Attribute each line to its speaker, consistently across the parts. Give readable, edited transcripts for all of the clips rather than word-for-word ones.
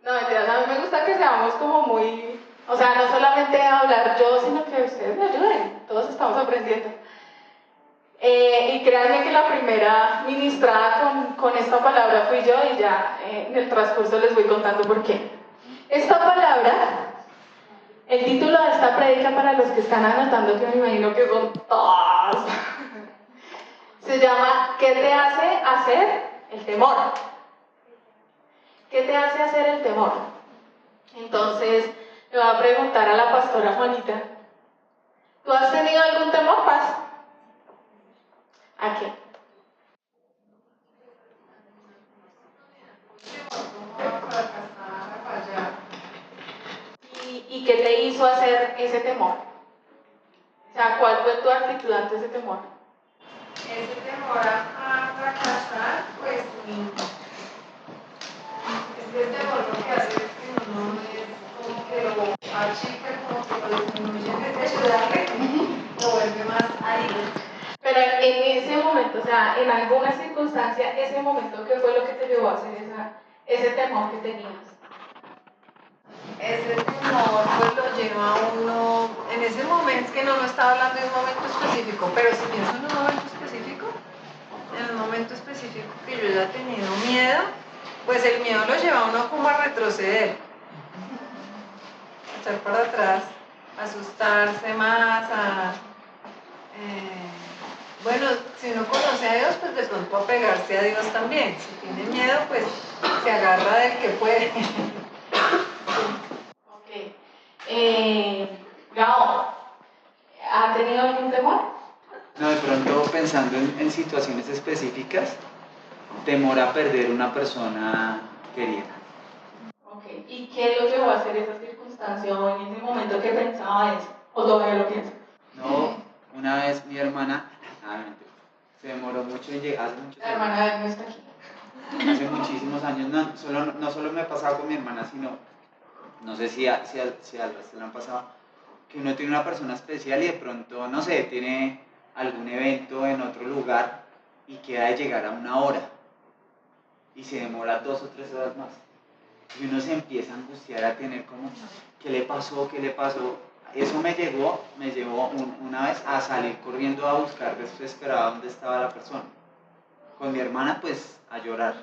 Speaker 1: No, mentiras, a mí me gusta que seamos como muy, o sea, no solamente hablar yo, sino que ustedes me ayuden, todos estamos aprendiendo. Y créanme que la primera ministrada con esta palabra fui yo y ya en el transcurso les voy contando por qué. Esta palabra, el título de esta prédica para los que están anotando, que me imagino que son todas, se llama ¿qué te hace hacer el temor? ¿Qué te hace hacer el temor? Entonces, le voy a preguntar a la pastora Juanita, ¿tú has tenido algún temor, Paz? ¿A qué? ¿Y qué te hizo hacer ese temor? O sea, ¿cuál fue tu actitud ante ese temor?
Speaker 2: Ese temor a fracasar, pues ese temor lo que hace es que uno es como que lo achica, como que lo disminuye en vez de ayudarle, lo vuelve más árido.
Speaker 1: Pero en ese momento, o sea, en alguna circunstancia, ese momento, ¿qué fue lo que te llevó a hacer ese temor que tenías?
Speaker 2: Ese temor pues lo lleva a uno, en ese momento, es que no estaba hablando de un momento específico, pero si pienso en un momento específico, en un momento específico que yo haya tenido miedo, pues el miedo lo lleva a uno como a retroceder, a echar para atrás, a asustarse más, bueno, si uno conoce a Dios, pues de pronto apegarse a Dios también. Si tiene miedo, pues se agarra del que puede.
Speaker 1: Ok. Gao, ¿ha tenido algún temor?
Speaker 3: No, de pronto pensando en situaciones específicas, temor a perder una persona querida.
Speaker 1: Ok. ¿Y qué lo llevó a hacer esa circunstancia o en ese momento que pensaba eso? ¿O todavía lo piensa?
Speaker 3: No, una vez mi hermana, mentira, se demoró mucho en llegar, hace muchos
Speaker 1: La
Speaker 3: años.
Speaker 1: hermana de él no está aquí.
Speaker 3: Hace muchísimos años, no solo me ha pasado con mi hermana, sino, no sé si al resto le han pasado, que uno tiene una persona especial y de pronto, no sé, tiene algún evento en otro lugar y queda de llegar a una hora y se demora 2 o 3 horas más. Y uno se empieza a angustiar, a tener como, ¿qué le pasó? ¿Qué le pasó? Eso me llevó una vez a salir corriendo a buscar desesperada dónde estaba la persona. Con mi hermana, pues, a llorar.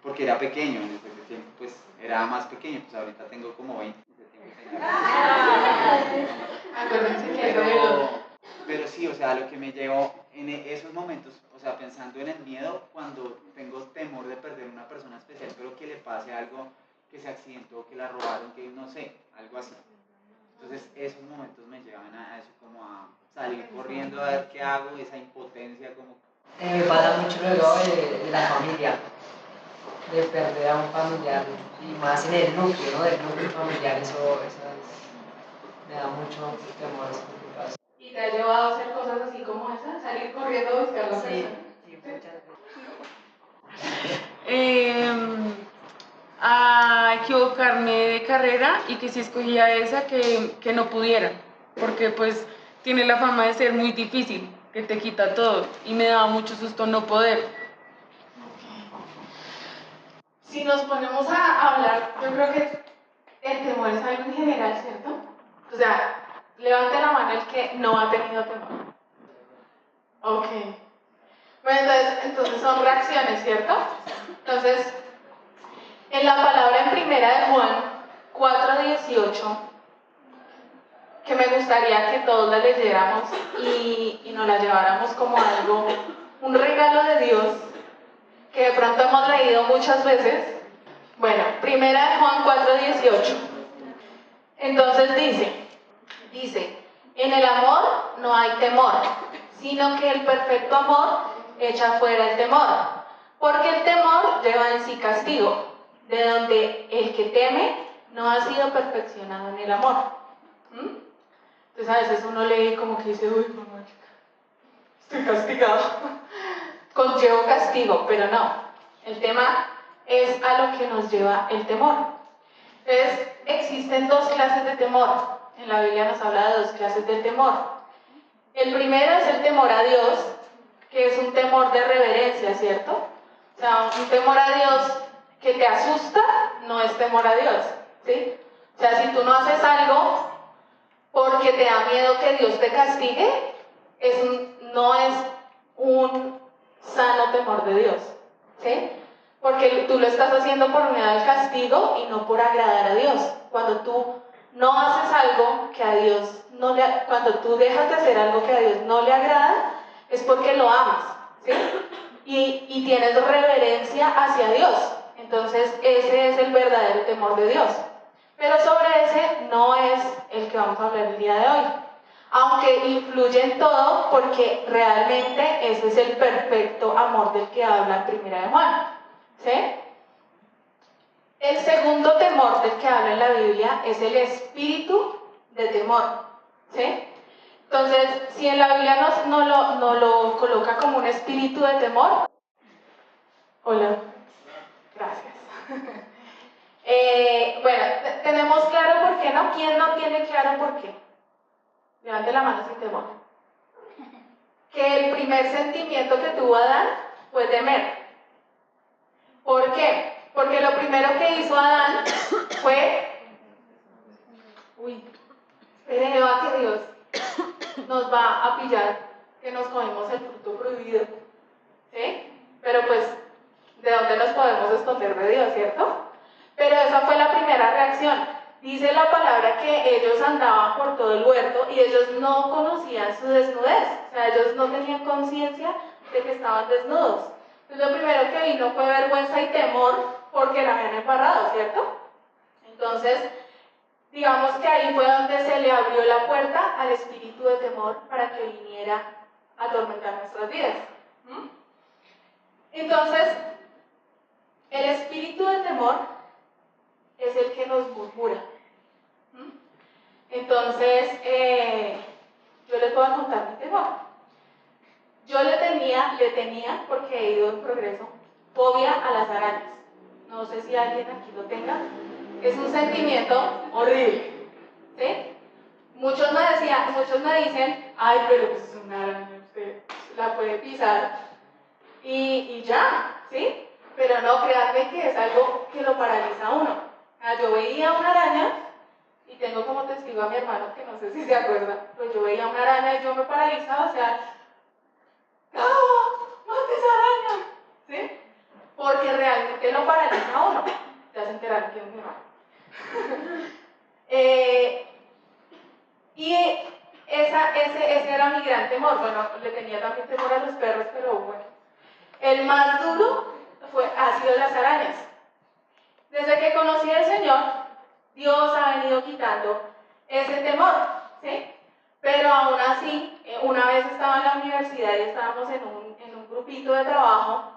Speaker 3: Porque era pequeño en ese tiempo, pues, era más pequeño, pues ahorita tengo como 20.
Speaker 1: Acuérdense que
Speaker 3: Pero sí, o sea, lo que me llevó en esos momentos, o sea, pensando en el miedo, cuando tengo temor de perder una persona especial, pero que le pase algo, que se accidentó, que la robaron, que no sé, algo así. Entonces, esos momentos me llevan a eso, como a salir corriendo a ver qué hago, esa impotencia, como...
Speaker 4: Me pasa mucho luego de la familia, de perder a un familiar, y más en el núcleo, ¿no? Del núcleo familiar, eso me da mucho temor, eso que pasa.
Speaker 1: ¿Y te ha llevado a hacer cosas así como esa? ¿Salir corriendo a buscar a la persona?
Speaker 4: Sí, muchas
Speaker 5: veces. A equivocarme de carrera y que si escogía esa que no pudiera, porque pues tiene la fama de ser muy difícil, que te quita todo y me daba mucho susto no poder.
Speaker 1: Si nos ponemos a hablar, yo creo que el temor es algo en general, ¿cierto? O sea, levante la mano el que no ha tenido temor. Ok. Bueno, entonces son reacciones, ¿cierto? Entonces, en la palabra en primera de Juan 4:18, que me gustaría que todos la leyéramos y nos la lleváramos como algo, un regalo de Dios, que de pronto hemos leído muchas veces. Bueno, primera de Juan 4:18. Entonces dice, en el amor no hay temor, sino que el perfecto amor echa fuera el temor, porque el temor lleva en sí castigo, de donde el que teme no ha sido perfeccionado en el amor. Entonces a veces uno lee como que dice, uy, mamá, estoy castigado, conllevo castigo, pero no, el tema es a lo que nos lleva el temor. Entonces, existen 2 clases de temor. En la Biblia nos habla de 2 clases de temor. El primero es el temor a Dios, que es un temor de reverencia, ¿cierto? O sea, un temor a Dios que te asusta no es temor a Dios, ¿sí? O sea, si tú no haces algo porque te da miedo que Dios te castigue, no es un sano temor de Dios, ¿sí? Porque tú lo estás haciendo por miedo al castigo y no por agradar a Dios. Cuando tú no haces algo que a Dios no le... Cuando tú dejas de hacer algo que a Dios no le agrada, es porque lo amas, ¿sí? Y tienes reverencia hacia Dios. Entonces, ese es el verdadero temor de Dios. Pero sobre ese no es el que vamos a hablar el día de hoy. Aunque influye en todo, porque realmente ese es el perfecto amor del que habla en Primera de Juan, ¿sí? El segundo temor del que habla en la Biblia es el espíritu de temor, ¿sí? Entonces, si en la Biblia no lo coloca como un espíritu de temor, hola, gracias. Bueno, tenemos claro por qué no. ¿Quién no tiene claro por qué? Levante la mano sin temor. Que el primer sentimiento que tuvo Adán fue temer. ¿Por qué? Porque lo primero que hizo Adán fue... Uy, espere, va que Dios nos va a pillar que nos comimos el fruto prohibido, ¿sí? Pero pues, ¿de dónde nos podemos esconder de Dios, cierto? Pero esa fue la primera reacción. Dice la palabra que ellos andaban por todo el huerto y ellos no conocían su desnudez. O sea, ellos no tenían conciencia de que estaban desnudos. Entonces, lo primero que vino fue vergüenza y temor porque la habían embarrado, ¿cierto? Entonces, digamos que ahí fue donde se le abrió la puerta al espíritu de temor para que viniera a atormentar nuestras vidas. Entonces, el espíritu de temor es el que nos murmura. Entonces, yo les voy a contar mi temor. Yo le tenía, porque he ido en progreso, fobia a las arañas. No sé si alguien aquí lo tenga. Es un sentimiento horrible, ¿sí? Muchos me dicen, ay, pero pues es una araña, usted la puede pisar y ya, ¿sí? Pero no, créanme que es algo que lo paraliza a uno. Yo veía una araña, y tengo como testigo a mi hermano, que no sé si se acuerda, pues yo veía una araña y yo me paralizaba, o sea, ¡ah! ¡Mate esa araña! ¿Sí? Porque realmente lo paraliza a uno. Te vas a enterar que es mi hermano. Y ese era mi gran temor. Bueno, le tenía también temor a los perros, pero bueno. El más duro ha sido las arañas. Desde que conocí al Señor, Dios ha venido quitando ese temor, ¿sí? Pero aún así, una vez estaba en la universidad y estábamos en un grupito de trabajo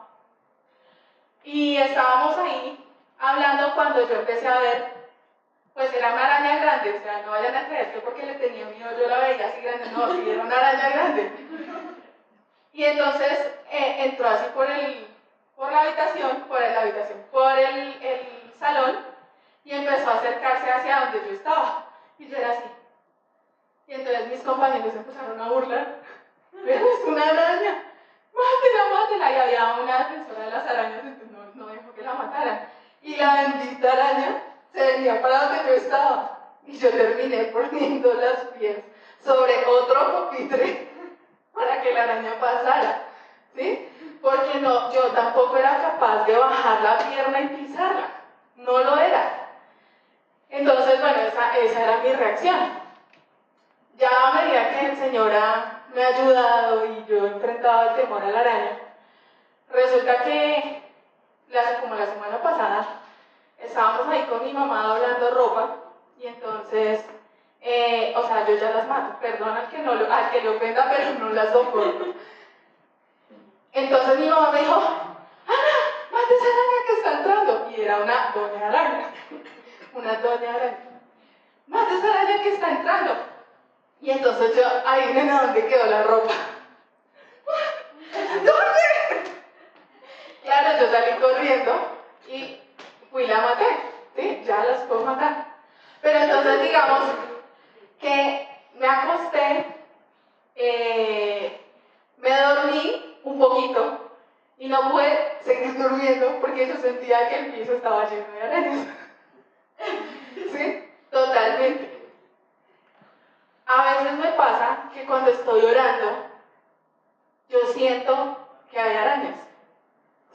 Speaker 1: y estábamos ahí hablando cuando yo empecé a ver, pues era una araña grande, o sea, no vayan a creer que porque le tenía miedo yo la veía así grande, no, sí, era una araña grande. Y entonces entró así por el salón y empezó a acercarse hacia donde yo estaba. Y yo era así. Y entonces mis compañeros empezaron a burlar. Pero es una araña. Mátela, mátela. Y había una defensora de las arañas, entonces no dejó que la mataran. Y la bendita araña se venía para donde yo estaba. Y yo terminé poniendo las pies sobre otro pupitre para que la araña pasara. ¿Sí? Porque yo tampoco era capaz de bajar la pierna y pisarla. No lo era. Entonces, bueno, esa era mi reacción. Ya a medida que el Señor me ha ayudado y yo he enfrentado el temor a la araña, resulta que, como la semana pasada, estábamos ahí con mi mamá doblando ropa y entonces, o sea, yo ya las mato, perdón al que le ofenda, pero no las soporto. Entonces mi mamá me dijo, Ana, mate esa araña que está entrando. Y era una doña araña, una doña araña. Mate esa araña que está entrando. Y entonces yo, ahí ven a dónde quedó la ropa. ¿Dónde? Claro, yo salí corriendo y fui y la maté, ¿sí? Ya las puedo matar. Pero entonces digamos que me acosté, me dormí un poquito y no pude seguir durmiendo. durmiendo porque yo sentía que el piso estaba lleno de arañas. ¿Sí? Totalmente. A veces me pasa que cuando estoy orando, yo siento que hay arañas.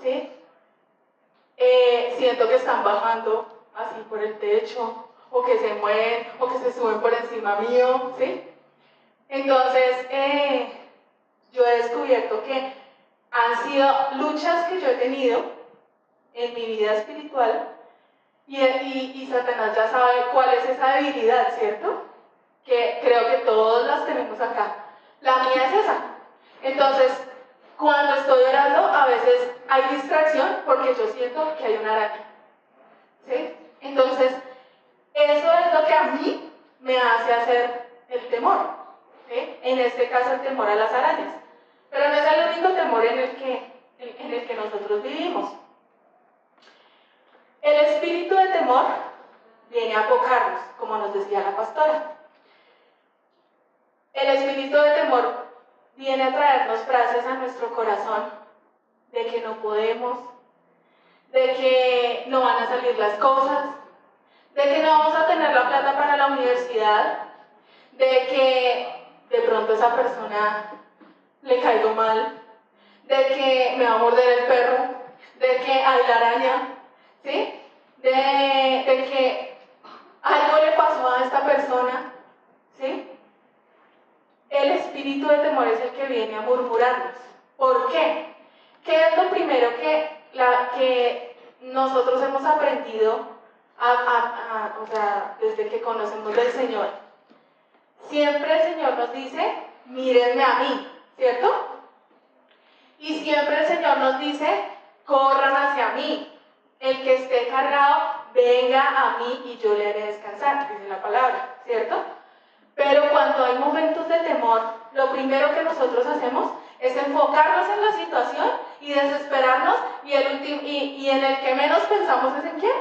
Speaker 1: ¿Sí? Siento que están bajando así por el techo, o que se mueven, o que se suben por encima mío, ¿sí? Entonces, yo he descubierto que han sido luchas que yo he tenido en mi vida espiritual y Satanás ya sabe cuál es esa debilidad, ¿cierto? Que creo que todos las tenemos acá. La mía es esa. Entonces, cuando estoy orando, a veces hay distracción porque yo siento que hay una araña. ¿Sí? Entonces, eso es lo que a mí me hace hacer el temor. ¿Sí? En este caso, el temor a las arañas. Pero no es el único temor en el que nosotros vivimos. El espíritu de temor viene a apocarnos, como nos decía la pastora. El espíritu de temor viene a traernos frases a nuestro corazón de que no podemos, de que no van a salir las cosas, de que no vamos a tener la plata para la universidad, de que de pronto a esa persona le caigo mal, de que me va a morder el perro, de que hay la araña, ¿sí? De que algo le pasó a esta persona, ¿sí? El espíritu de temor es el que viene a murmurarnos. ¿Por qué? ¿Qué es lo primero que nosotros hemos aprendido o sea, desde que conocemos del Señor? Siempre el Señor nos dice, mírenme a mí, ¿cierto? Y siempre el Señor nos dice, corran hacia mí. El que esté cargado, venga a mí y yo le haré descansar, dice la palabra, ¿cierto? Pero cuando hay momentos de temor, lo primero que nosotros hacemos es enfocarnos en la situación y desesperarnos y en el que menos pensamos es en quién,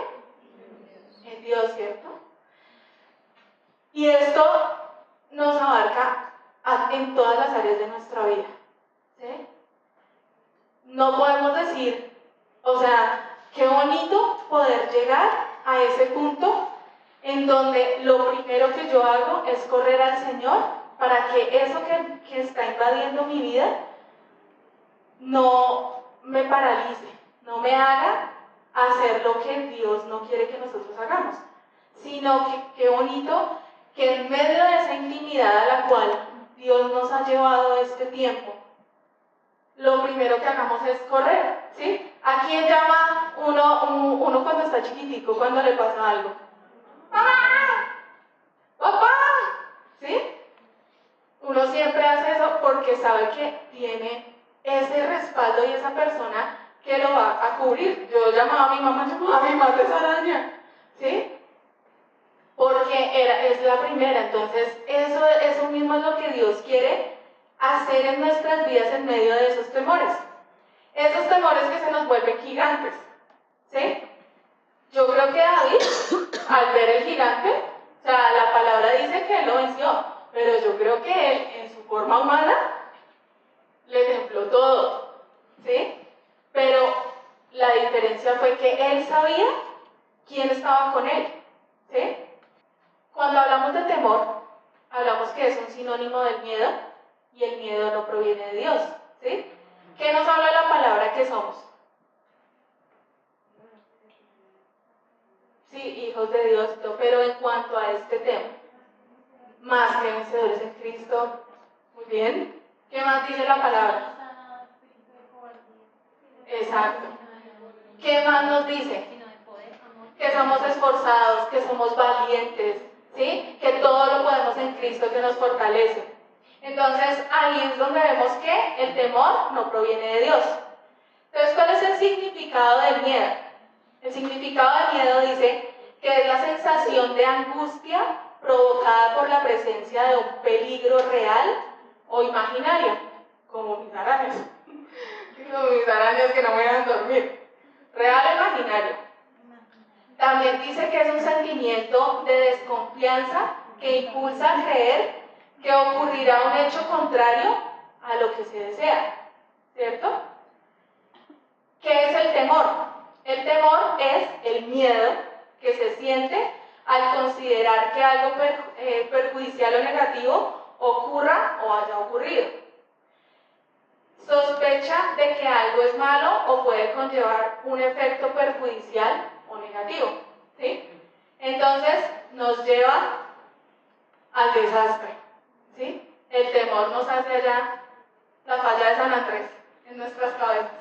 Speaker 1: en Dios, ¿cierto? Y esto nos abarca en todas las áreas de nuestra vida, ¿sí? No podemos decir, o sea, qué bonito poder llegar a ese punto en donde lo primero que yo hago es correr al Señor para que eso que está invadiendo mi vida no me paralice, no me haga hacer lo que Dios no quiere que nosotros hagamos, sino que qué bonito que en medio de esa intimidad a la cual Dios nos ha llevado este tiempo, lo primero que hagamos es correr, ¿sí? ¿A quién llama uno cuando está chiquitico, cuando le pasa algo? ¡Mamá! ¡Papá! ¿Sí? Uno siempre hace eso porque sabe que tiene ese respaldo y esa persona que lo va a cubrir. Yo llamaba a mi mamá, mami, mata esa araña, ¿sí? Porque es la primera. Entonces, eso mismo es lo que Dios quiere hacer en nuestras vidas en medio de esos temores. Esos temores que se nos vuelven gigantes, ¿sí? Yo creo que David, al ver el gigante, o sea, la palabra dice que él lo venció, pero yo creo que él, en su forma humana, le tembló todo, ¿sí? Pero la diferencia fue que él sabía quién estaba con él, ¿sí? Cuando hablamos de temor, hablamos que es un sinónimo del miedo, y el miedo no proviene de Dios, ¿sí? ¿Qué nos habla la palabra que somos? Sí, hijos de Dios, pero en cuanto a este tema, más que vencedores en Cristo, muy bien. ¿Qué más dice la palabra? Exacto. ¿Qué más nos dice? Que somos esforzados, que somos valientes, ¿sí? Que todo lo podemos en Cristo que nos fortalece. Entonces ahí es donde vemos que el temor no proviene de Dios. Entonces, ¿cuál es el significado del miedo? El significado del miedo dice que es la sensación de angustia provocada por la presencia de un peligro real o imaginario, como mis arañas. Como mis arañas que no me dejan dormir. Real o imaginario. También dice que es un sentimiento de desconfianza que impulsa a creer que ocurrirá un hecho contrario a lo que se desea, ¿cierto? ¿Qué es el temor? El temor es el miedo que se siente al considerar que algo perjudicial o negativo ocurra o haya ocurrido. Sospecha de que algo es malo o puede conllevar un efecto perjudicial o negativo, ¿sí? Entonces nos lleva al desastre, ¿sí? El temor nos hace allá la falla de San Andrés en nuestras cabezas,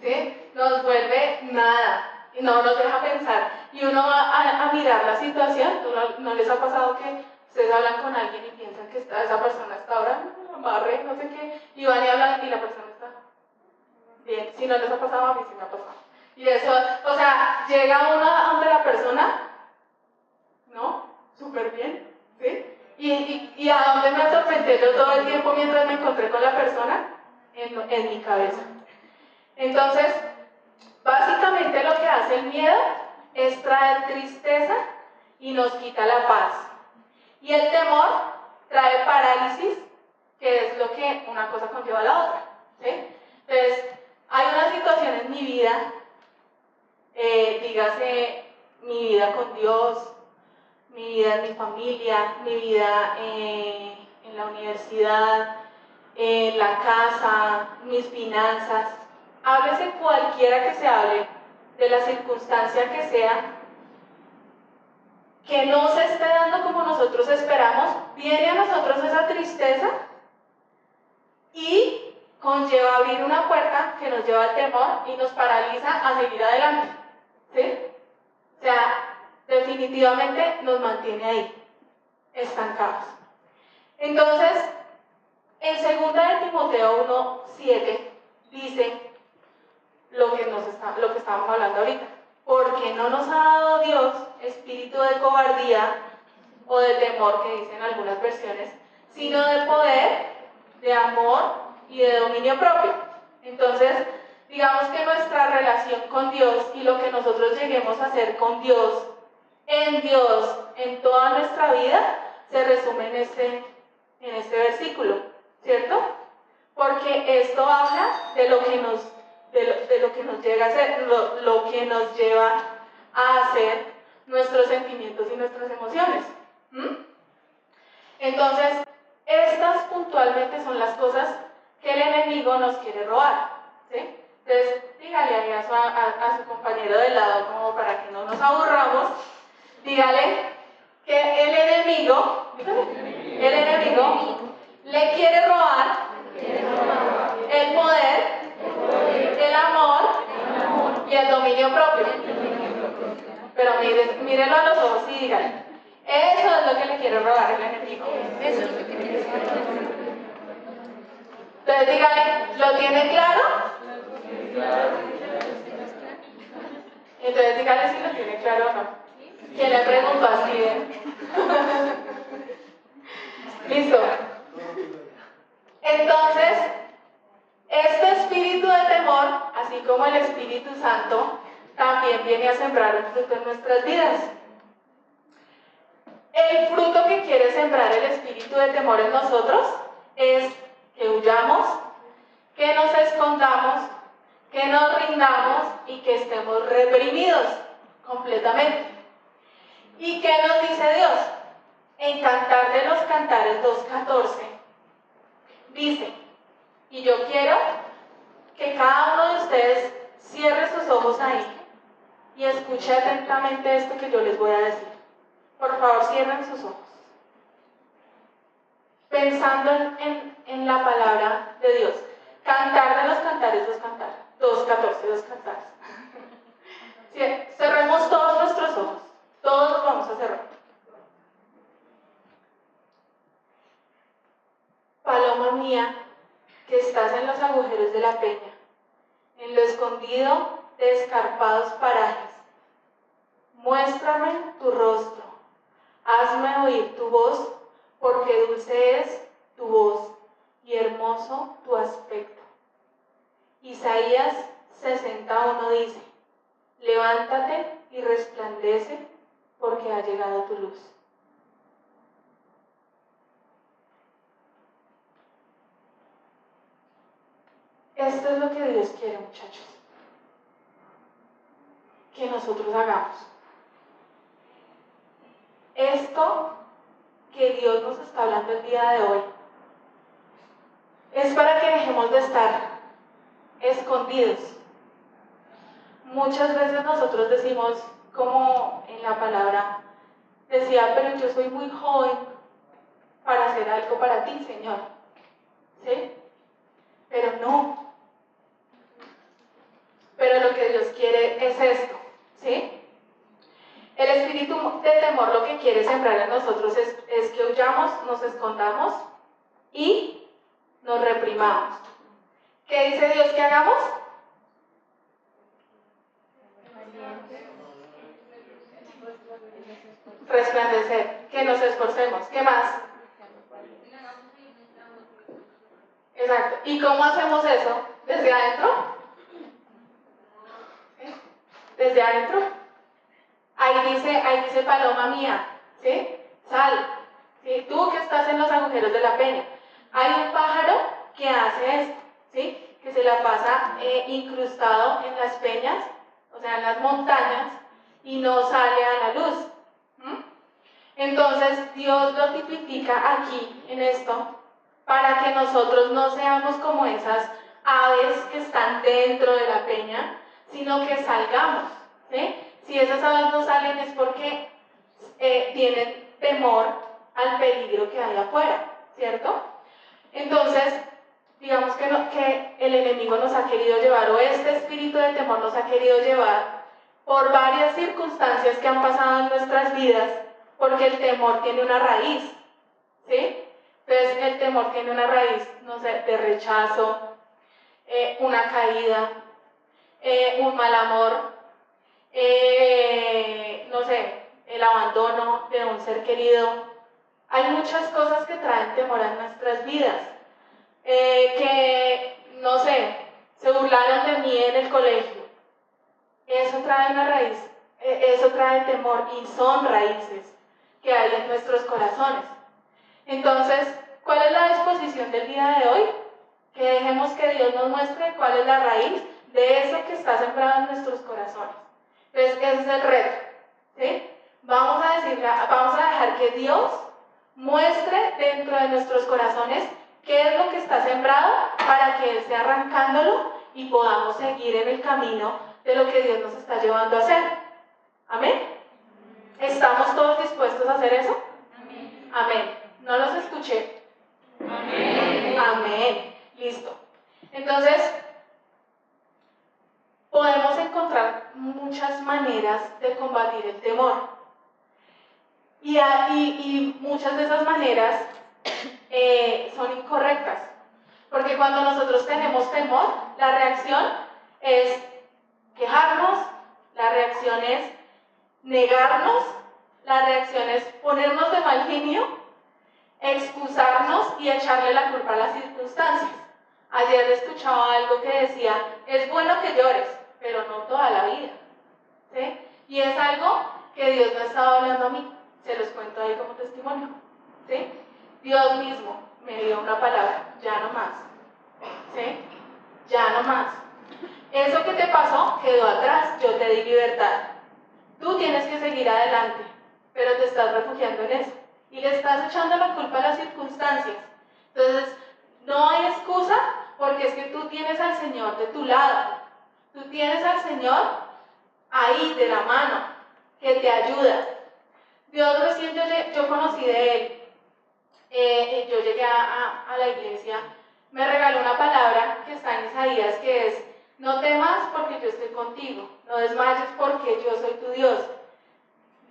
Speaker 1: ¿sí? Nos vuelve nada y no nos deja pensar. Y uno va a mirar la situación. ¿No les ha pasado que ustedes hablan con alguien y piensan que esa persona está ahora barre, no sé qué, y van y hablan y la persona está bien? Si no les ha pasado, a mí sí me ha pasado. Y eso, o sea, llega uno a donde la persona, ¿no? Súper bien, ¿sí? Y a dónde me atormenté yo todo el tiempo mientras me encontré con la persona, en mi cabeza. Entonces, básicamente lo que hace el miedo es traer tristeza y nos quita la paz. Y el temor trae parálisis, que es lo que una cosa conlleva a la otra, ¿sí? Entonces, hay una situación en mi vida, dígase mi vida con Dios, mi vida en mi familia, mi vida en la universidad, en la casa, mis finanzas. Háblese cualquiera que se hable, de la circunstancia que sea, que no se esté dando como nosotros esperamos, viene a nosotros esa tristeza y conlleva abrir una puerta que nos lleva al temor y nos paraliza a seguir adelante, ¿sí? O sea, definitivamente nos mantiene ahí, estancados. Entonces, en 2 de Timoteo 1:7 dice lo que estábamos hablando ahorita. Porque no nos ha dado Dios espíritu de cobardía o de temor, que dicen algunas versiones, sino de poder, de amor y de dominio propio. Entonces, digamos que nuestra relación con Dios y lo que nosotros lleguemos a hacer con Dios, en toda nuestra vida, se resume en este versículo, ¿cierto? Porque esto habla de lo que nos llega a ser, lo que nos lleva a hacer nuestros sentimientos y nuestras emociones. Entonces, estas puntualmente son las cosas que el enemigo nos quiere robar, ¿sí? Entonces, dígale ahí a su compañero del lado, como para que no nos aburramos, dígale que el enemigo le quiere robar el poder, el amor y el dominio propio. Pero mírelo a los ojos y dígale, eso es lo que le quiere robar el enemigo. Eso es lo que quiere robar. Entonces dígale, ¿lo tiene claro? Entonces dígale si lo tiene claro o no. ¿Quién le preguntó así? ¿Listo? Entonces, este espíritu de temor, así como el Espíritu Santo, también viene a sembrar un fruto en nuestras vidas. El fruto que quiere sembrar el espíritu de temor en nosotros es que huyamos, que nos escondamos, que nos rindamos y que estemos reprimidos completamente. ¿Y qué nos dice Dios? En Cantar de los Cantares 2:14 dice, y yo quiero que cada uno de ustedes cierre sus ojos ahí y escuche atentamente esto que yo les voy a decir. Por favor, cierren sus ojos. Pensando en la palabra de Dios. Cantar de los Cantares 2:14. Sí, cerremos todos nuestros ojos. Todos los vamos a cerrar. Paloma mía, que estás en los agujeros de la peña, en lo escondido de escarpados parajes. Muéstrame tu rostro, hazme oír tu voz, porque dulce es tu voz y hermoso tu aspecto. Isaías 60:1 dice, levántate y resplandece, porque ha llegado tu luz. Esto es lo que Dios quiere, muchachos. que nosotros hagamos. Esto que Dios nos está hablando el día de hoy es para que dejemos de estar escondidos. Muchas veces nosotros decimos, como en la palabra decía, pero yo soy muy joven para hacer algo para ti, Señor. ¿Sí? Pero no. Pero lo que Dios quiere es esto. ¿Sí? El espíritu de temor lo que quiere sembrar en nosotros es que huyamos, nos escondamos y nos reprimamos. ¿Qué dice Dios que hagamos? Resplandecer, que nos esforcemos. ¿Qué más? Exacto. ¿Y cómo hacemos eso? ¿Desde adentro? ¿Desde adentro? Ahí dice paloma mía, ¿sí? Sal. ¿Sí? Tú que estás en los agujeros de la peña. Hay un pájaro que hace esto, ¿sí? Que se la pasa incrustado en las peñas, o sea, en las montañas, y no sale a la luz. Entonces, Dios lo tipifica aquí, en esto, para que nosotros no seamos como esas aves que están dentro de la peña, sino que salgamos, ¿sí? Si esas aves no salen es porque tienen temor al peligro que hay afuera, ¿cierto? Entonces, digamos que el enemigo nos ha querido llevar, o este espíritu de temor nos ha querido llevar por varias circunstancias que han pasado en nuestras vidas, porque el temor tiene una raíz, ¿sí? Entonces, el temor tiene una raíz, no sé, de rechazo, una caída, un mal amor, no sé, el abandono de un ser querido. Hay muchas cosas que traen temor a nuestras vidas. Que, no sé, se burlaron de mí en el colegio. Eso trae una raíz, eso trae temor y son raíces que hay en nuestros corazones. Entonces, ¿cuál es la disposición del día de hoy? Que dejemos que Dios nos muestre cuál es la raíz de eso que está sembrado en nuestros corazones. Entonces, ese es el reto, ¿sí? Vamos a dejar que Dios muestre dentro de nuestros corazones qué es lo que está sembrado para que Él esté arrancándolo y podamos seguir en el camino de lo que Dios nos está llevando a hacer. ¿Amén? ¿Estamos todos dispuestos a hacer eso? Amén. Amén. No los escuché. Amén. Amén. Listo. Entonces, podemos encontrar muchas maneras de combatir el temor. Y muchas de esas maneras son incorrectas. Porque cuando nosotros tenemos temor, la reacción es quejarnos, la reacción es negarnos, la reacción es ponernos de mal genio, excusarnos y echarle la culpa a las circunstancias. Ayer escuchaba algo que decía, es bueno que llores, pero no toda la vida. ¿Sí? Y es algo que Dios me ha estado hablando a mí, se los cuento ahí como testimonio. ¿Sí? Dios mismo me dio una palabra, ya no más. ¿Sí? Ya no más. Eso que te pasó quedó atrás, yo te di libertad. Tú tienes que seguir adelante, pero te estás refugiando en eso. Y le estás echando la culpa a las circunstancias. Entonces, no hay excusa porque es que tú tienes al Señor de tu lado. Tú tienes al Señor ahí de la mano, que te ayuda. Dios recién yo conocí de Él. Yo llegué a la iglesia, me regaló una palabra que está en Isaías que es: no temas porque yo estoy contigo, no desmayes porque yo soy tu Dios.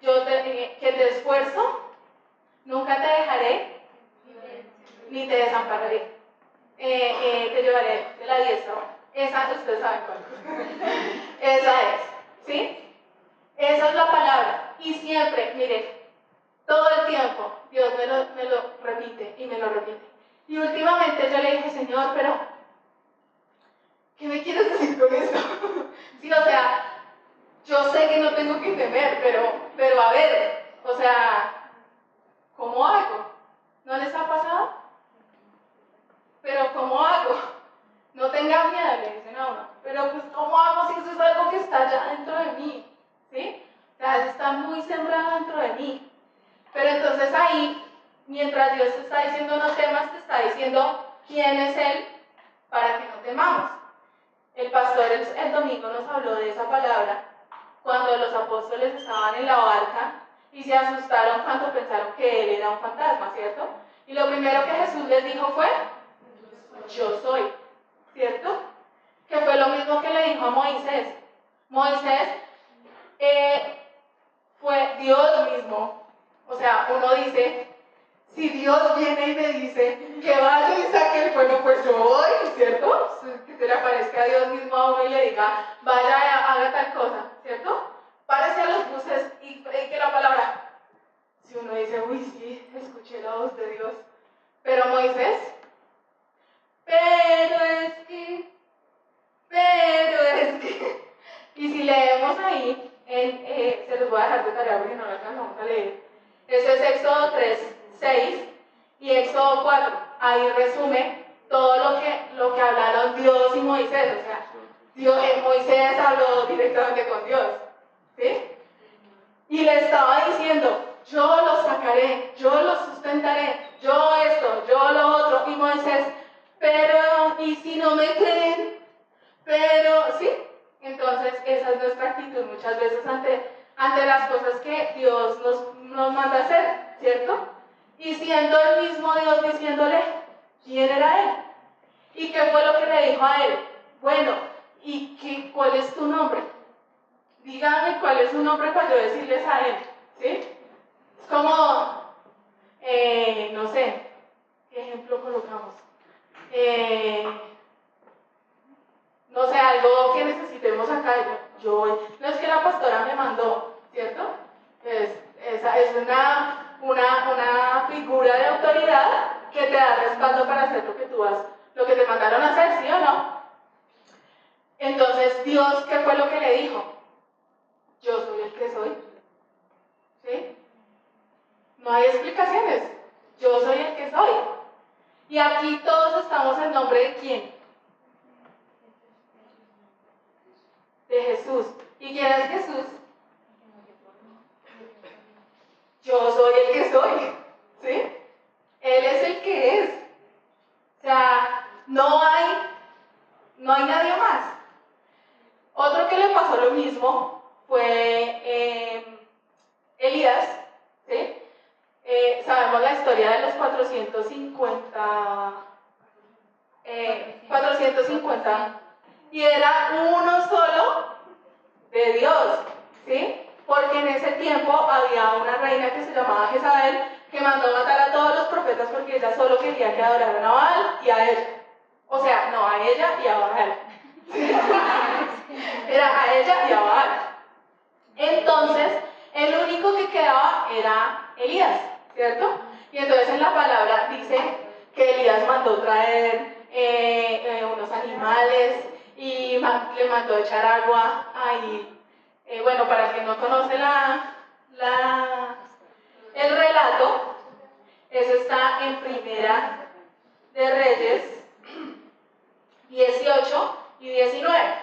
Speaker 1: Que te esfuerzo, nunca te dejaré, ni te desampararé. Te llevaré de la diestra. Bueno, esa ustedes saben cuál es. Esa es, ¿sí? Esa es la palabra. Y siempre, mire, todo el tiempo Dios me lo repite y me lo repite. Y últimamente yo le dije: Señor, pero ¿qué me quieres decir con esto? Sí, o sea, yo sé que no tengo que temer, pero a ver, o sea, ¿cómo hago? ¿No les ha pasado? Pero ¿cómo hago? No tenga miedo, le dicen a uno. Pero pero pues ¿cómo hago si eso es algo que está ya dentro de mí? ¿Sí? O sea, eso está muy sembrado dentro de mí. Pero entonces ahí, mientras Dios te está diciendo no temas, te está diciendo quién es Él para que no temamos. El pastor el domingo nos habló de esa palabra cuando los apóstoles estaban en la barca y se asustaron cuando pensaron que Él era un fantasma, ¿cierto? Y lo primero que Jesús les dijo fue, yo soy, ¿cierto? Que fue lo mismo que le dijo a Moisés. Moisés fue Dios mismo. O sea, uno dice, si Dios viene y me dice que vaya y saque el fuego, pues yo voy, ¿cierto? Que se le aparezca a Dios mismo a uno y le diga, vaya, haga tal cosa, ¿cierto? Párese a los buses y predique la palabra. Si uno dice, uy, sí, escuché la voz de Dios. Pero Moisés, pero es que, y si leemos ahí, se los voy a dejar de tarea porque no lo alcanzamos a leer. Eso es Éxodo 3, 6 y Éxodo 4. Ahí resume todo lo que hablaron Dios y Moisés. O sea, Moisés habló directamente con Dios. ¿Sí? Y le estaba diciendo, yo los sacaré, yo los sustentaré, yo esto, yo lo otro. Y Moisés, pero, ¿y si no me creen? Pero, ¿sí? Entonces, esa es nuestra actitud muchas veces ante las cosas que Dios nos manda a hacer, ¿cierto? Y siendo el mismo Dios diciéndole quién era Él. ¿Y qué fue lo que le dijo a Él? Bueno, ¿y cuál es tu nombre? Dígame cuál es su nombre para yo decirles a Él, ¿sí? Es como, no sé, ¿qué ejemplo colocamos? No sé, algo que necesitemos acá. No es que la pastora me mandó, ¿cierto? Esa es una figura de autoridad que te da respaldo para hacer lo que te mandaron a hacer, ¿sí o no? Entonces, Dios, ¿qué fue lo que le dijo? Yo soy el que soy. ¿Sí? No hay explicaciones. Yo soy el que soy. Y aquí todos estamos en nombre de ¿quién? De Jesús. ¿Y quién es Jesús? Yo soy el que soy. ¿Sí? Él es el que es. O sea, no hay nadie más. Otro que le pasó lo mismo fue Elías. ¿Sí? Sabemos la historia de los 450 y era uno solo de Dios, ¿sí? Porque en ese tiempo había una reina que se llamaba Jezabel que mandó matar a todos los profetas porque ella solo quería que adoraran a Baal y a ella. O sea, no, a ella y a Baal. Era a ella y a Baal. Entonces, el único que quedaba era Elías, ¿cierto? Y entonces en la palabra dice que Elías mandó traer unos animales y le mandó echar agua ahí. Bueno, para el que no conoce el relato, eso está en Primera de Reyes 18 y 19.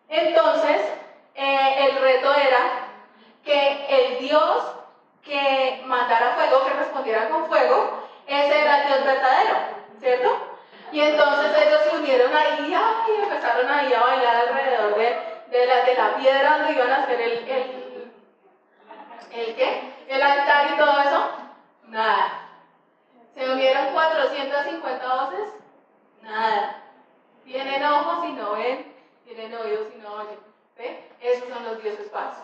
Speaker 1: Entonces, el reto era que el Dios que mandara fuego, que respondiera con fuego, ese era el Dios verdadero, ¿cierto? Y entonces ellos se unieron ahí y empezaron ahí a bailar alrededor de la piedra donde iban a hacer el altar y todo eso. Nada. Se unieron 450 voces. Nada. Tienen ojos y no ven, tienen oídos y no oyen. ¿Ve? Esos son los dioses falsos.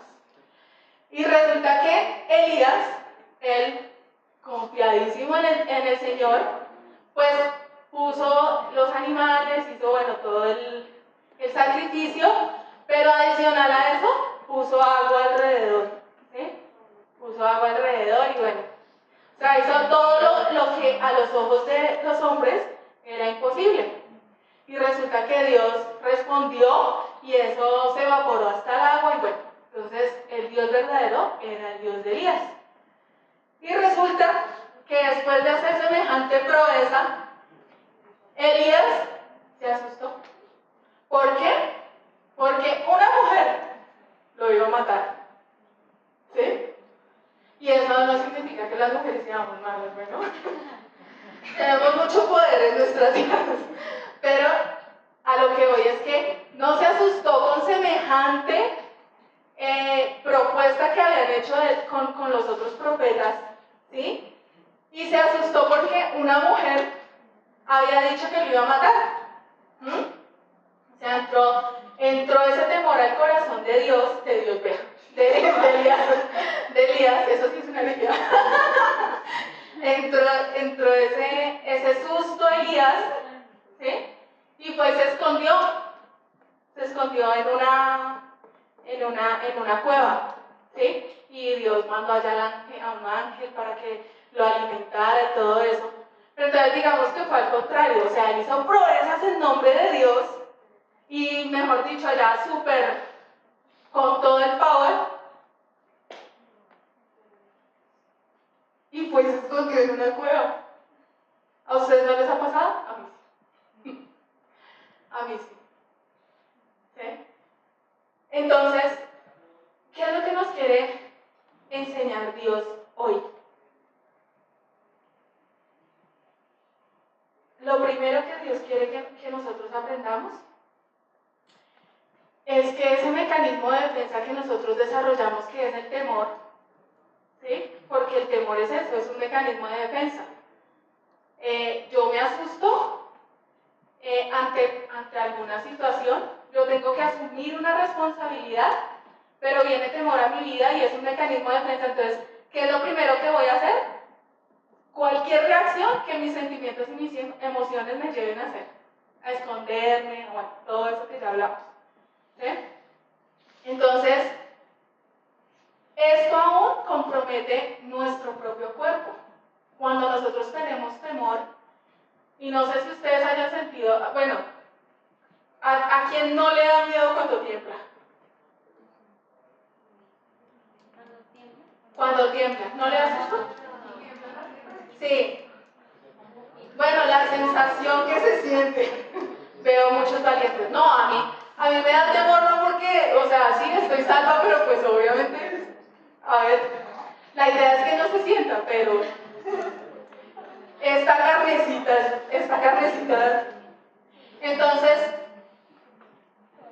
Speaker 1: Y resulta que Elías, él, confiadísimo en el Señor, pues puso los animales, hizo todo el sacrificio, pero adicional a eso, puso agua alrededor. ¿Sí? Puso agua alrededor y o sea, hizo todo lo que a los ojos de los hombres era imposible. Y resulta que Dios respondió y eso se evaporó hasta el agua y entonces el Dios verdadero era el Dios de Elías. Y resulta que después de hacer semejante proeza, Elías se asustó ¿Por qué? Porque una mujer lo iba a matar. ¿Sí? Y eso no significa que las mujeres seamos malas, bueno. Tenemos mucho poder en nuestras vidas. Pero a lo que voy es que no se asustó con semejante propuesta que habían hecho con los otros profetas, ¿sí? Y se asustó porque una mujer había dicho que lo iba a matar. O sea, entró ese temor al corazón de Dios, vea, de Elías, eso sí es una herejía. entró ese susto Elías, ¿sí? Y pues se escondió en una cueva, ¿sí? Y Dios mandó allá a un ángel para que lo alimentara y todo eso. Pero entonces digamos que fue al contrario, o sea, él hizo proezas en nombre de Dios y, mejor dicho, allá súper con todo el power, y pues se escondió en una cueva. ¿A ustedes no les ha pasado? A mí sí. A mí sí. ¿Sí? Entonces, ¿qué es lo que nos quiere enseñar Dios hoy? Lo primero que Dios quiere que nosotros aprendamos es que ese mecanismo de defensa que nosotros desarrollamos, que es el temor, ¿sí? Porque el temor es eso, es un mecanismo de defensa. Yo me asusto ante alguna situación, yo tengo que asumir una responsabilidad, pero viene temor a mi vida y es un mecanismo de defensa. Entonces, ¿qué es lo primero que voy a hacer? Cualquier reacción que mis sentimientos y mis emociones me lleven a hacer, a esconderme, bueno, todo eso que ya hablamos. ¿Sí? Entonces, esto aún compromete nuestro propio cuerpo. Cuando nosotros tenemos temor, y no sé si ustedes hayan sentido, bueno, ¿a quién no le da miedo cuando tiembla? Cuando tiembla, ¿no le da susto? Sí. Bueno, la sensación que se siente. Veo muchos valientes. No, a mí me da temor, no porque, o sea, sí, estoy salva, pero pues obviamente, a ver, la idea es que no se sienta, pero esta carnecita. Entonces,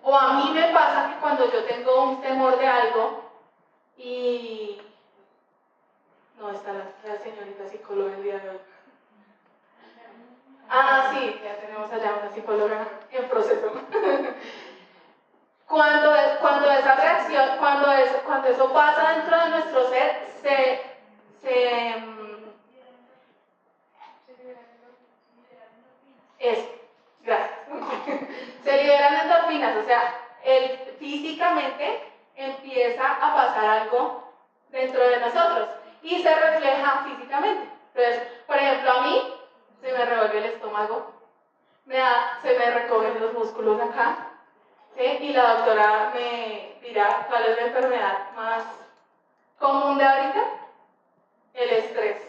Speaker 1: o a mí me pasa que cuando yo tengo un temor de algo y no está la señorita psicóloga el día de hoy. Ah, sí, ya tenemos allá una psicóloga en proceso. Cuando esa reacción, cuando eso pasa dentro de nuestro ser, eso, gracias. Se liberan endorfinas, o sea, físicamente empieza a pasar algo dentro de nosotros y se refleja físicamente. Entonces, por ejemplo, a mí se me revuelve el estómago, se me recogen los músculos acá, ¿sí? Y la doctora me dirá cuál es la enfermedad más común de ahorita, el estrés,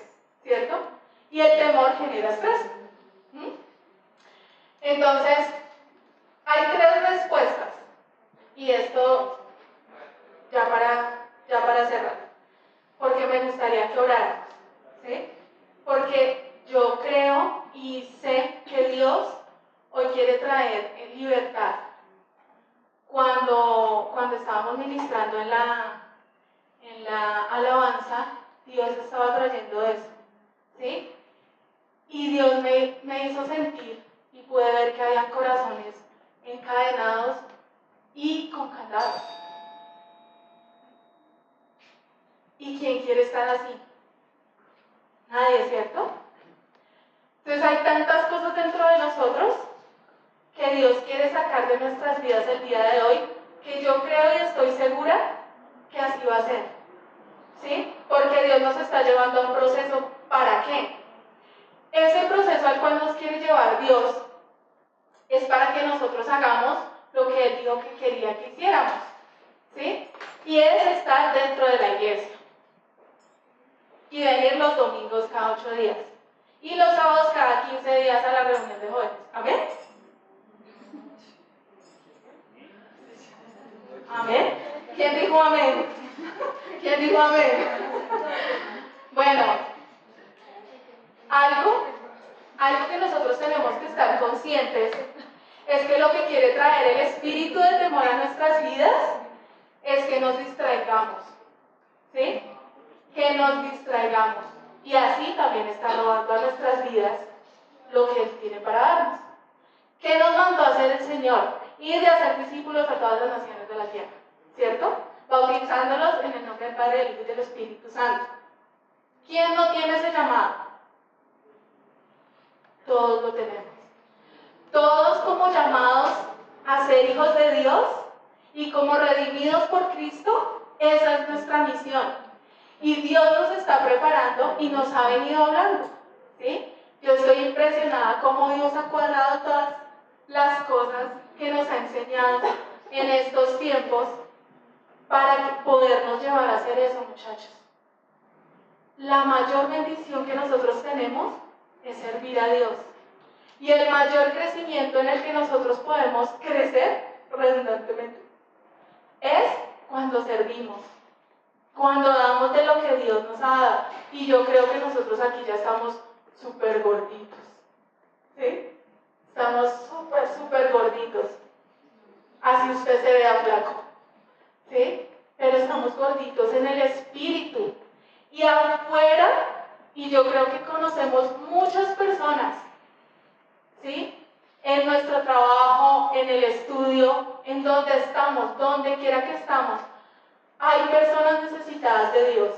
Speaker 1: ¿cierto? Y el temor genera estrés. Entonces, hay tres respuestas, y esto ya para cerrar, porque me gustaría que oráramos, ¿sí? Porque yo creo y sé que Dios hoy quiere traer en libertad. Cuando estábamos ministrando en la alabanza, Dios estaba trayendo eso, ¿sí? Y Dios me hizo sentir y pude ver que habían corazones encadenados y con candados. ¿Y quién quiere estar así? Nadie, ¿cierto? Entonces hay tantas cosas dentro de nosotros que Dios quiere sacar de nuestras vidas el día de hoy, que yo creo y estoy segura que así va a ser, ¿sí? Porque Dios nos está llevando a un proceso. ¿Para qué? Ese proceso al cual nos quiere llevar Dios es para que nosotros hagamos lo que Él dijo que quería que hiciéramos, ¿sí? Y es estar dentro de la iglesia y venir los domingos cada 8 días y los sábados cada 15 días a la reunión de jóvenes. ¿Amén? ¿Amén? ¿Quién dijo amén? ¿Quién dijo amén? Bueno, algo que nosotros tenemos que estar conscientes es que lo que quiere traer el espíritu de temor a nuestras vidas es que nos distraigamos, ¿sí? Que nos distraigamos. Y así también está robando a nuestras vidas lo que Él tiene para darnos. ¿Qué nos mandó a hacer el Señor? Ir de hacer discípulos a todas las naciones de la tierra, ¿cierto? Bautizándolos en el nombre del Padre, del Hijo y del Espíritu Santo. ¿Quién no tiene ese llamado? Todos lo tenemos. Todos como llamados a ser hijos de Dios y como redimidos por Cristo, esa es nuestra misión. Y Dios nos está preparando y nos ha venido hablando, ¿sí? Yo estoy impresionada cómo Dios ha cuadrado todas las cosas que nos ha enseñado en estos tiempos para podernos llevar a hacer eso, muchachos. La mayor bendición que nosotros tenemos es servir a Dios. Y el mayor crecimiento en el que nosotros podemos crecer, redundantemente, es cuando servimos, cuando damos de lo que Dios nos ha dado. Y yo creo que nosotros aquí ya estamos súper gorditos, ¿sí? Estamos súper gorditos. Así usted se vea flaco, ¿sí? Pero estamos gorditos en el espíritu. Y afuera, y yo creo que conocemos muchas personas, ¿sí? En nuestro trabajo, en el estudio, en donde estamos, donde quiera que estamos, hay personas necesitadas de Dios.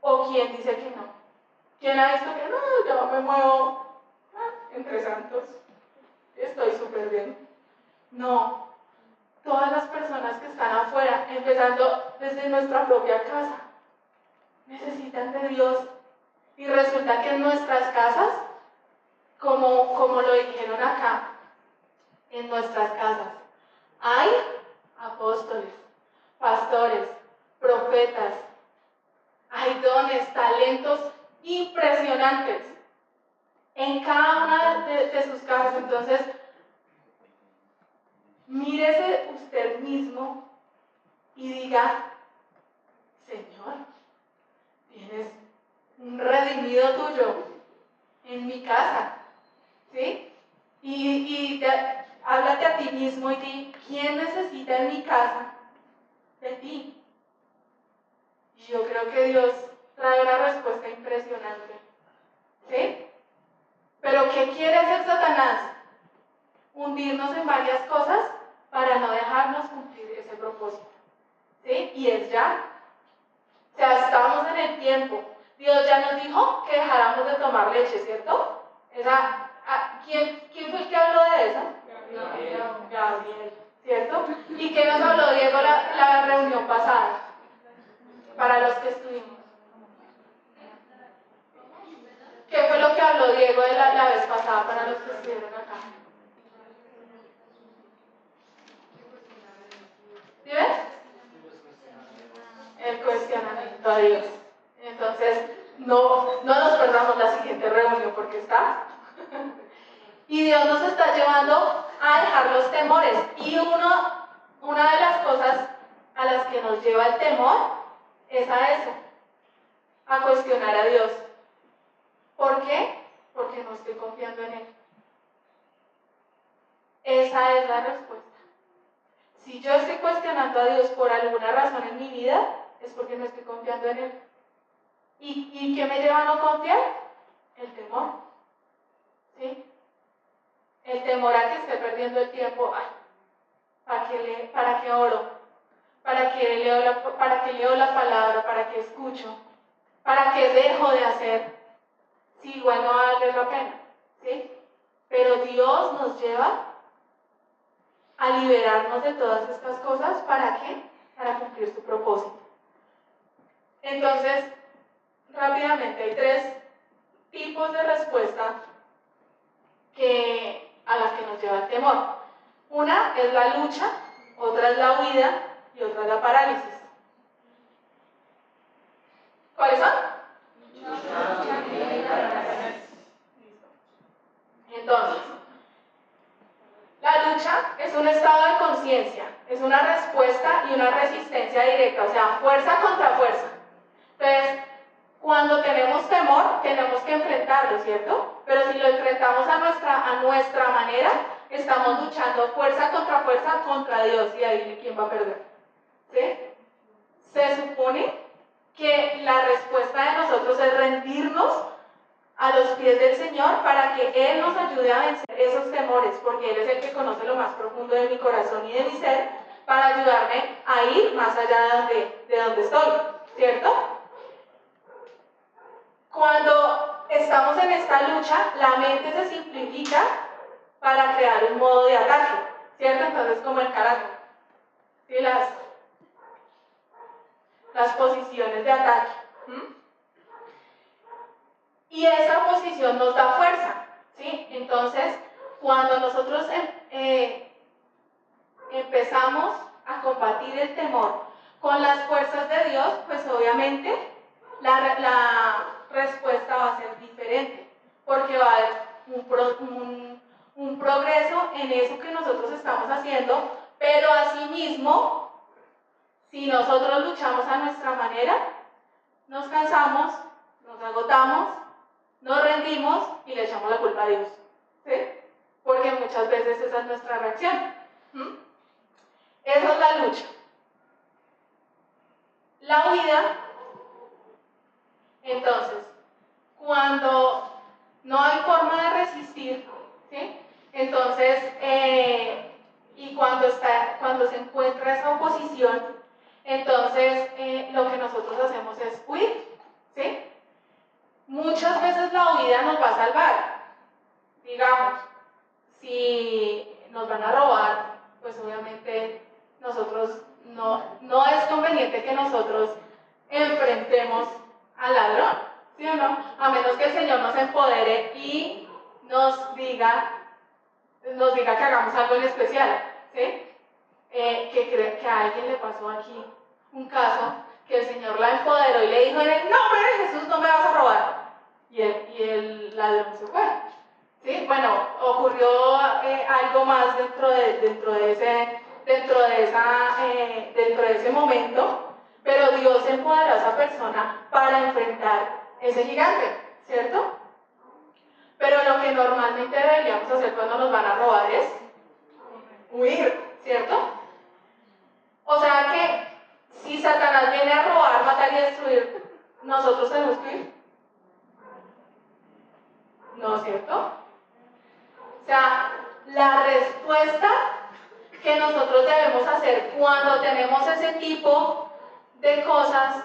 Speaker 1: ¿O quién dice que no? ¿Quién ha visto que no, yo me muevo entre santos? Estoy súper bien. No, todas las personas que están afuera, empezando desde nuestra propia casa, necesitan de Dios. Y resulta que en nuestras casas, como lo dijeron acá, en nuestras casas, hay apóstoles, pastores, profetas, hay dones, talentos impresionantes en cada una de sus casas. Entonces, mírese usted mismo y diga, Señor, tienes un redimido tuyo en mi casa, ¿sí? Háblate a ti mismo y di, ¿quién necesita en mi casa de ti? Y yo creo que Dios trae una respuesta impresionante, ¿sí? Pero ¿qué quiere hacer Satanás? Hundirnos en varias cosas para no dejarnos cumplir ese propósito, ¿sí? Y es ya. O sea, estamos en el tiempo. Dios ya nos dijo que dejáramos de tomar leche, ¿cierto? ¿Quién fue el que habló de eso? Gabriel, ¿cierto? ¿Y qué nos habló Diego la reunión pasada? Para los que estuvimos. ¿Qué fue lo que habló Diego de la vez pasada para los que estuvieron acá? ¿Sí ves? El cuestionamiento a Dios. Entonces, no nos perdamos la siguiente reunión porque está. Y Dios nos está llevando a dejar los temores. Y una de las cosas a las que nos lleva el temor es a eso, a cuestionar a Dios. ¿Por qué? Porque no estoy confiando en Él. Esa es la respuesta. Si yo estoy cuestionando a Dios por alguna razón en mi vida, es porque no estoy confiando en Él. ¿Y qué me lleva a no confiar? El temor. ¿Sí? El temor a que esté perdiendo el tiempo. ¿Para qué oro? ¿Para qué leo la palabra? ¿Para qué escucho? ¿Para qué dejo de hacer? Si igual no va a valer la pena. ¿Sí? Pero Dios nos lleva a liberarnos de todas estas cosas. ¿Para qué? Para cumplir su propósito. Entonces, rápidamente, hay 3 tipos de respuesta a las que nos lleva el temor. Una es la lucha, otra es la huida y otra es la parálisis. ¿Cuáles son? Entonces, la lucha es un estado de conciencia Es una respuesta y una resistencia directa, o sea, fuerza contra fuerza. Entonces, cuando tenemos temor, tenemos que enfrentarlo, ¿cierto? Pero si lo enfrentamos a nuestra manera, estamos luchando fuerza contra Dios, y adivine quién va a perder. ¿Sí? Se supone que la respuesta de nosotros es rendirnos a los pies del Señor para que Él nos ayude a vencer esos temores, porque Él es el que conoce lo más profundo de mi corazón y de mi ser, para ayudarme a ir más allá de donde estoy, ¿cierto? Cuando estamos en esta lucha, la mente se simplifica para crear un modo de ataque, ¿cierto? Entonces, como el karate, ¿sí? Las posiciones de ataque. Y esa posición nos da fuerza, ¿sí? Entonces, cuando nosotros empezamos a combatir el temor con las fuerzas de Dios, pues obviamente la respuesta va a ser diferente, porque va a haber un progreso en eso que nosotros estamos haciendo, pero asimismo, si nosotros luchamos a nuestra manera, nos cansamos, nos agotamos, nos rendimos y le echamos la culpa a Dios, ¿sí? Porque muchas veces esa es nuestra reacción. Esa es la lucha. La huida, entonces, cuando no hay forma de resistir, ¿sí? Entonces, y cuando se encuentra esa oposición, entonces lo que nosotros hacemos es huir, ¿sí? Muchas veces la huida nos va a salvar. Digamos, si nos van a robar, pues obviamente nosotros no es conveniente que nosotros enfrentemos al ladrón, ¿sí o no? A menos que el Señor nos empodere y nos diga que hagamos algo en especial, ¿sí? Que a alguien le pasó aquí un caso que el Señor la empoderó y le dijo: en el nombre de Jesús no me vas a robar. Y el ladrón se fue. ¿Sí? Bueno, ocurrió algo más dentro de ese momento, pero Dios empoderó a esa persona para enfrentar ese gigante, ¿cierto? Pero lo que normalmente deberíamos hacer cuando nos van a robar es huir, ¿cierto? O sea que si Satanás viene a robar, matar y destruir, ¿nosotros tenemos que huir? ¿No, cierto? O sea, la respuesta que nosotros debemos hacer cuando tenemos ese tipo de cosas,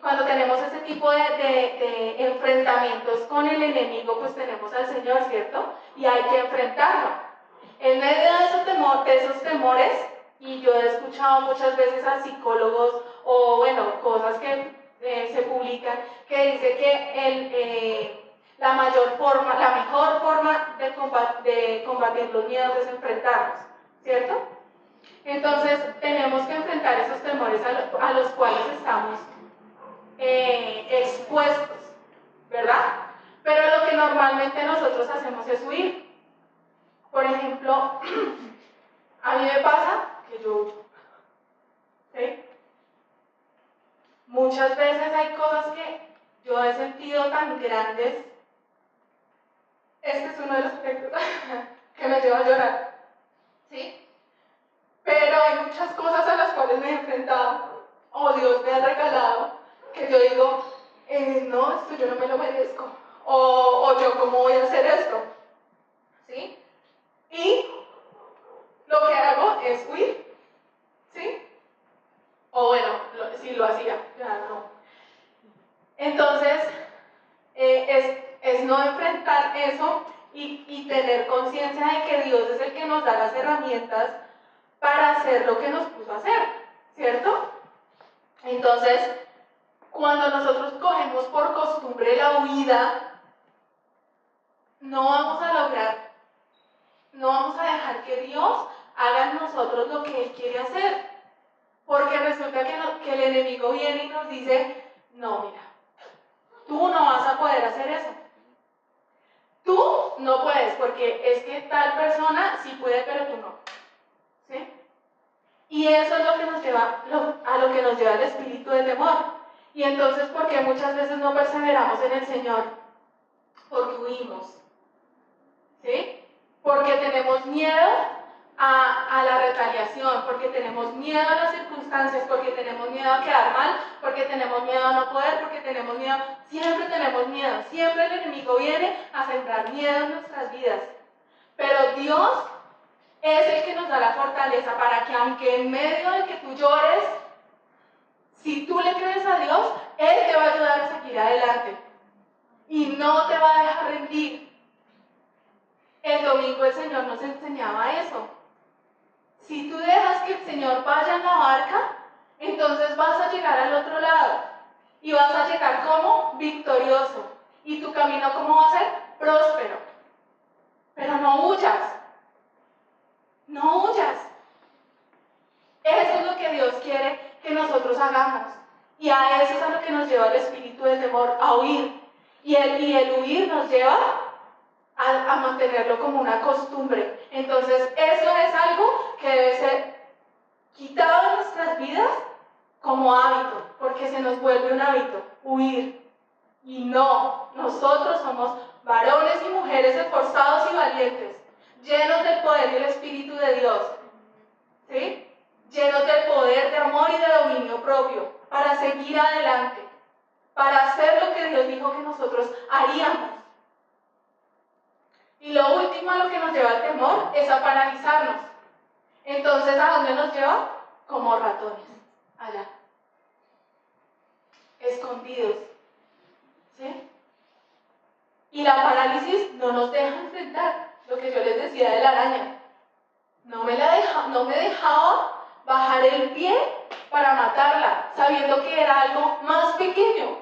Speaker 1: cuando tenemos ese tipo de enfrentamientos con el enemigo, pues tenemos al Señor, ¿cierto? Y hay que enfrentarlo. En medio de esos temores, y yo he escuchado muchas veces a psicólogos o, bueno, cosas que se publican, que dice que la mejor forma de combatir los miedos es enfrentarlos, ¿cierto? Entonces tenemos que enfrentar esos temores a los cuales estamos expuestos, ¿verdad? Pero lo que normalmente nosotros hacemos es huir. Por ejemplo, a mí me pasa que yo huyo, ¿sí? Muchas veces hay cosas que yo he sentido tan grandes. Este es uno de los efectos que me lleva a llorar, ¿sí? Pero hay muchas cosas a las cuales me he enfrentado, o Dios me ha regalado, que yo digo, no, esto yo no me lo merezco, o yo cómo voy a hacer esto, ¿sí? Y lo que hago es huir, ¿sí? O bueno, si lo hacía, ya no. Entonces, es no enfrentar eso y tener conciencia de que Dios es el que nos da las herramientas para hacer lo que nos puso a hacer, ¿cierto? Entonces, cuando nosotros cogemos por costumbre la huida, no vamos a dejar que Dios haga en nosotros lo que Él quiere hacer, porque resulta que el enemigo viene y nos dice: no, mira, tú no vas a poder hacer eso. Tú no puedes, porque es que tal persona sí puede, pero tú no. ¿sí? Y eso es lo que nos lleva, a lo que nos lleva el espíritu de temor. Y entonces, ¿por qué muchas veces no perseveramos en el Señor? Porque huimos, ¿sí? Porque tenemos miedo a la retaliación, porque tenemos miedo a las circunstancias, porque tenemos miedo a quedar mal, porque tenemos miedo a no poder, porque tenemos miedo, siempre tenemos miedo, siempre el enemigo viene a sembrar miedo en nuestras vidas. Pero Dios es el que nos da la fortaleza para que aunque en medio de que tú llores, si tú le crees a Dios, Él te va a ayudar a seguir adelante y no te va a dejar rendir. El domingo el Señor nos enseñaba eso. Si tú dejas que el Señor vaya en la barca, entonces vas a llegar al otro lado y vas a llegar como victorioso. Y tu camino, ¿cómo va a ser? Próspero. Pero no huyas. No huyas. Eso es lo que Dios quiere que nosotros hagamos. Y a eso es a lo que nos lleva el espíritu de temor, a huir. Y el huir nos lleva a mantenerlo como una costumbre. Entonces, eso es algo que debe ser quitado de nuestras vidas como hábito, porque se nos vuelve un hábito, huir. Y no, nosotros somos varones y mujeres esforzados y valientes, llenos del poder y el Espíritu de Dios, ¿sí? Llenos del poder de amor y de dominio propio, para seguir adelante, para hacer lo que Dios dijo que nosotros haríamos. Y lo último a lo que nos lleva el temor es a paralizarnos. Entonces, ¿a dónde nos lleva? Como ratones, allá, escondidos, ¿sí? Y la parálisis no nos deja enfrentar lo que yo les decía de la araña. No me dejaba bajar el pie para matarla, sabiendo que era algo más pequeño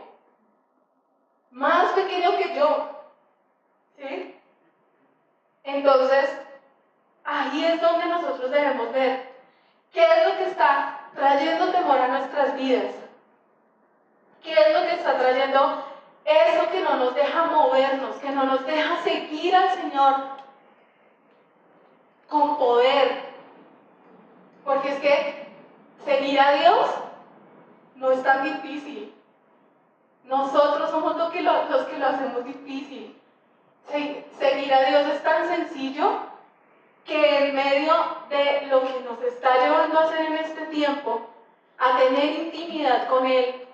Speaker 1: que yo, ¿sí? Entonces, ahí es donde nosotros debemos ver qué es lo que está trayendo temor a nuestras vidas, qué es lo que está trayendo eso que no nos deja movernos, que no nos deja seguir al Señor con poder. Porque es que seguir a Dios no es tan difícil. Nosotros somos los que lo hacemos difícil. Seguir a Dios es tan sencillo que en medio de lo que nos está llevando a hacer en este tiempo, a tener intimidad con Él,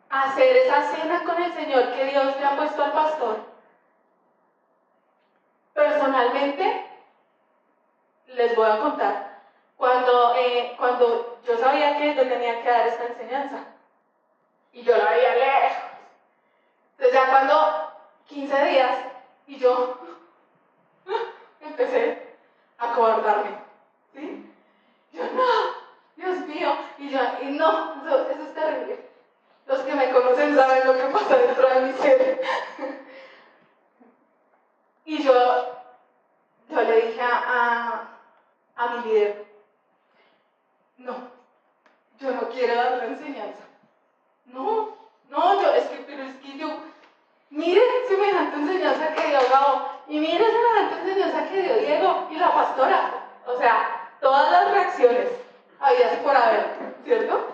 Speaker 1: a hacer esa cena con el Señor que Dios le ha puesto al pastor, personalmente les voy a contar. Cuando yo sabía que yo tenía que dar esta enseñanza, y yo la veía lejos, entonces ya cuando 15 días, y yo empecé a cobardarme, ¿sí? Yo, no, Dios mío, y no, eso es terrible. Los que me conocen saben lo que pasa dentro de mi ser. Y yo le dije a mi líder, no, yo no quiero dar la enseñanza. No, pero es que yo, mire semejante enseñanza que dio Gabo, y mire semejante enseñanza que dio Diego y la pastora. O sea, todas las reacciones, había así por haber, ¿cierto?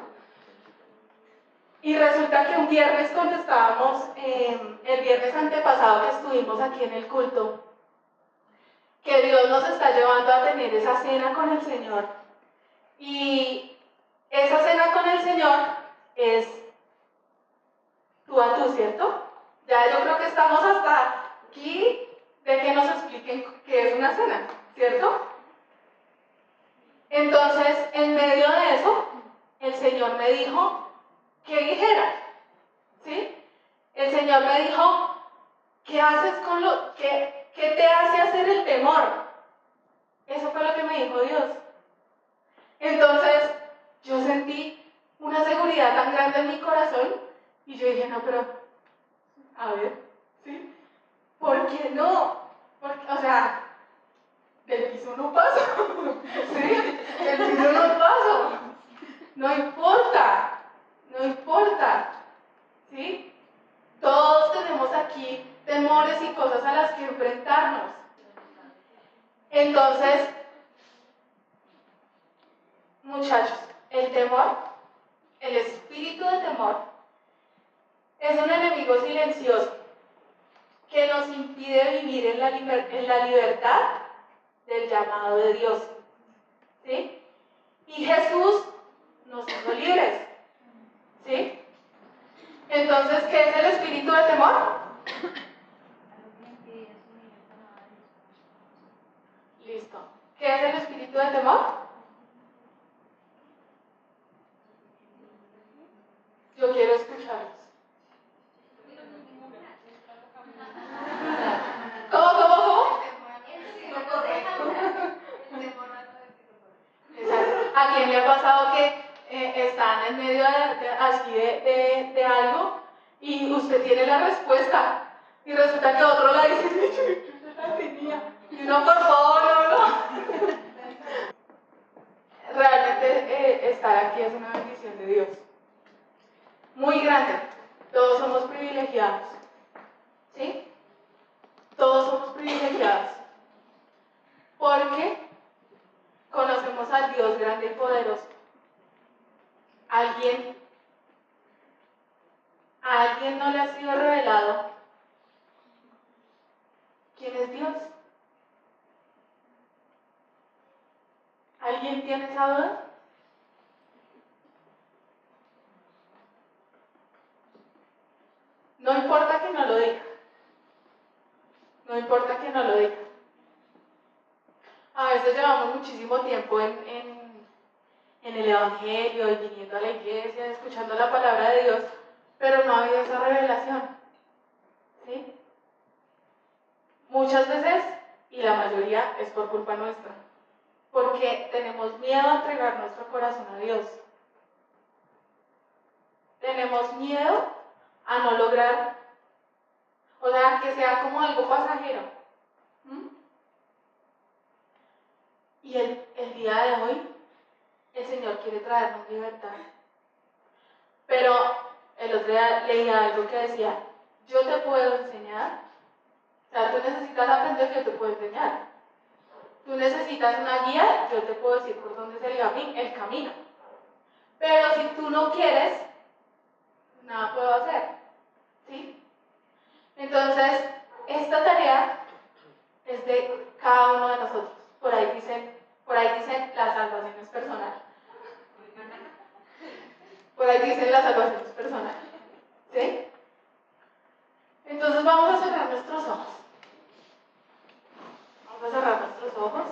Speaker 1: Y resulta que un viernes cuando estábamos, el viernes antepasado que estuvimos aquí en el culto, que Dios nos está llevando a tener esa cena con el Señor. Y esa cena con el Señor es tú a tú, ¿cierto? Ya yo creo que estamos hasta aquí de que nos expliquen qué es una cena, ¿cierto? Entonces, en medio de eso, el Señor me dijo que dijera, ¿sí? El Señor me dijo, ¿qué haces con qué te hace hacer el temor? Eso fue lo que me dijo Dios. Entonces, yo sentí una seguridad tan grande en mi corazón y yo dije, no, pero, a ver, ¿sí? ¿Por qué no? Porque, o sea, del piso no paso, ¿sí? Del piso no paso. No importa, no importa, ¿sí? Todos tenemos aquí temores y cosas a las que enfrentarnos. Entonces, muchachos, el temor, el espíritu de temor, es un enemigo silencioso que nos impide vivir en la libertad del llamado de Dios. ¿Sí? Y Jesús nos hizo libres. ¿Sí? Entonces, ¿qué es el espíritu de temor? Listo. ¿Qué es el espíritu de temor? Yo quiero escucharlos. ¿Cómo? Exacto. ¿A quién le ha pasado que están en medio así de algo y usted tiene la respuesta y resulta que otro la dice, yo la tenía? Y uno, por favor, no. Realmente estar aquí es una bendición de Dios. Muy grande. Todos somos privilegiados. ¿Sí? Todos somos privilegiados. Porque conocemos al Dios grande y poderoso. ¿A alguien no le ha sido revelado quién es Dios? ¿Alguien tiene esa duda? No importa que no lo diga. No importa que no lo diga. A veces llevamos muchísimo tiempo en el Evangelio y viniendo a la iglesia, escuchando la palabra de Dios, pero no ha habido esa revelación. ¿Sí? Muchas veces, y la mayoría, es por culpa nuestra, porque tenemos miedo a entregar nuestro corazón a Dios. Tenemos miedo a no lograr, o sea, que sea como algo pasajero. ¿Mm? Y el día de hoy, el Señor quiere traernos libertad. Pero el otro día leía algo que decía, yo te puedo enseñar, o sea, tú necesitas aprender, yo te puedo enseñar. Tú necesitas una guía, yo te puedo decir por dónde es el camino. Pero si tú no quieres, nada puedo hacer. ¿Sí? Entonces, esta tarea es de cada uno de nosotros. Por ahí dicen la salvación es personal. Por ahí dicen la salvación es personal. ¿Sí? Entonces vamos a cerrar nuestros ojos. Vamos a cerrar nuestros ojos.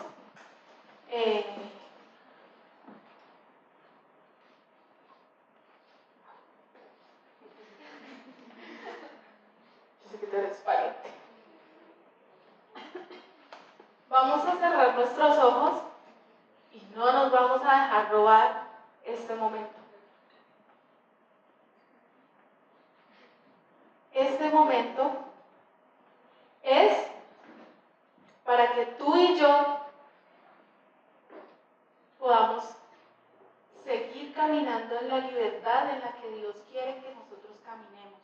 Speaker 1: Yo sé que tú eres valiente. Vamos a cerrar nuestros ojos y no nos vamos a dejar robar este momento. Este momento es para que tú y yo podamos seguir caminando en la libertad en la que Dios quiere que nosotros caminemos.